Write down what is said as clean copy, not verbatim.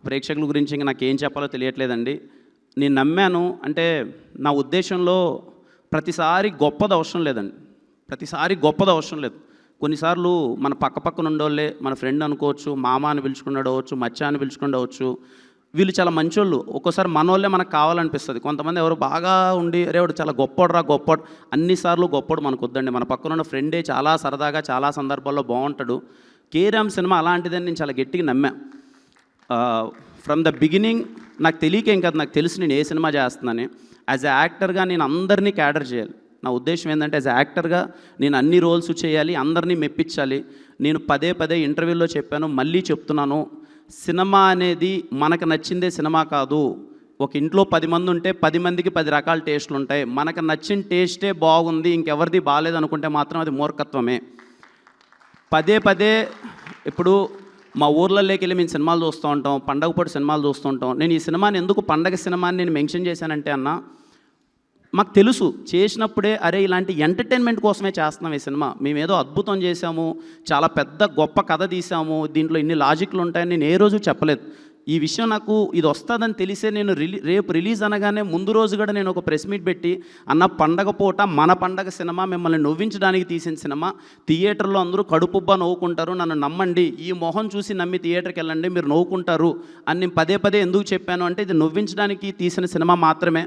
ప్రేక్షకుల గురించి ఇంక నాకేం చెప్పాలో తెలియట్లేదండి. నేను నమ్మాను. అంటే నా ఉద్దేశంలో ప్రతిసారి గొప్పది అవసరం లేదండి. ప్రతిసారి గొప్పది అవసరం లేదు. కొన్నిసార్లు మన పక్కన ఉండోళ్ళే మన ఫ్రెండ్ అనుకోవచ్చు, మామ అని పిలుచుకున్నాడవచ్చు, మచ్చా అని పిలుచుకుండవచ్చు. వీళ్ళు చాలా మంచోళ్ళు. ఒక్కోసారి మనోళ్ళే మనకు కావాలనిపిస్తుంది. కొంతమంది ఎవరు బాగా ఉండి అరే వాడు చాలా గొప్పోడురా గొప్పోడు, అన్నిసార్లు గొప్పోడు మనకు వద్దండి. మన పక్కన ఉన్న ఫ్రెండే చాలా సరదాగా చాలా సందర్భాల్లో బాగుంటాడు. కేరామ్ సినిమా అలాంటిదని నేను చాలా గట్టిగా నమ్మా. ఫ్రమ్ ద బిగినింగ్ నాకు తెలియకేం కాదు, నాకు తెలుసు నేను ఏ సినిమా చేస్తున్నానని. యాజ్ ఎ యాక్టర్గా నేను అందరినీ క్యాడర్ చేయాలి. నా ఉద్దేశం ఏంటంటే యాజ్ ఎ యాక్టర్గా నేను అన్ని రోల్స్ చేయాలి, అందరినీ మెప్పించాలి. నేను పదే ఇంటర్వ్యూలో చెప్పాను, మళ్ళీ చెప్తున్నాను, సినిమా అనేది మనకు నచ్చిందే సినిమా కాదు. ఒక ఇంట్లో 10 మంది ఉంటే 10 మందికి 10 రకాల టేస్టులు ఉంటాయి. మనకు నచ్చిన టేస్టే బాగుంది, ఇంకెవరిది బాగాలేదు అనుకుంటే మాత్రం అది మూర్ఖత్వమే. పదే ఇప్పుడు మా ఊర్లలోకి వెళ్ళి మేము సినిమాలు చూస్తూ ఉంటాం, పండగ పూట సినిమాలు చూస్తూ ఉంటాం. నేను ఈ సినిమాని ఎందుకు పండగ సినిమా అని నేను మెన్షన్ చేశానంటే అన్న, మాకు తెలుసు చేసినప్పుడే అరే ఇలాంటి ఎంటర్టైన్మెంట్ కోసమే చేస్తున్నాం ఈ సినిమా. మేమేదో అద్భుతం చేశాము, చాలా పెద్ద గొప్ప కథ తీసాము, దీంట్లో ఇన్ని లాజిక్లు ఉంటాయని నేను ఏ రోజు చెప్పలేదు. ఈ విషయం నాకు ఇది వస్తుందని తెలిసే నేను రేపు రిలీజ్ అనగానే ముందు రోజు కూడా నేను ఒక ప్రెస్ మీట్ పెట్టి అన్న పండగ పూట మన పండగ సినిమా, మిమ్మల్ని నవ్వించడానికి తీసిన సినిమా, థియేటర్లో అందరూ కడుపుబ్బా నవ్వుకుంటారు, నన్ను నమ్మండి, ఈ మొహం చూసి నమ్మి థియేటర్కి వెళ్ళండి మీరు నవ్వుకుంటారు అని నేను పదే ఎందుకు చెప్పాను అంటే ఇది నవ్వించడానికి తీసిన సినిమా మాత్రమే.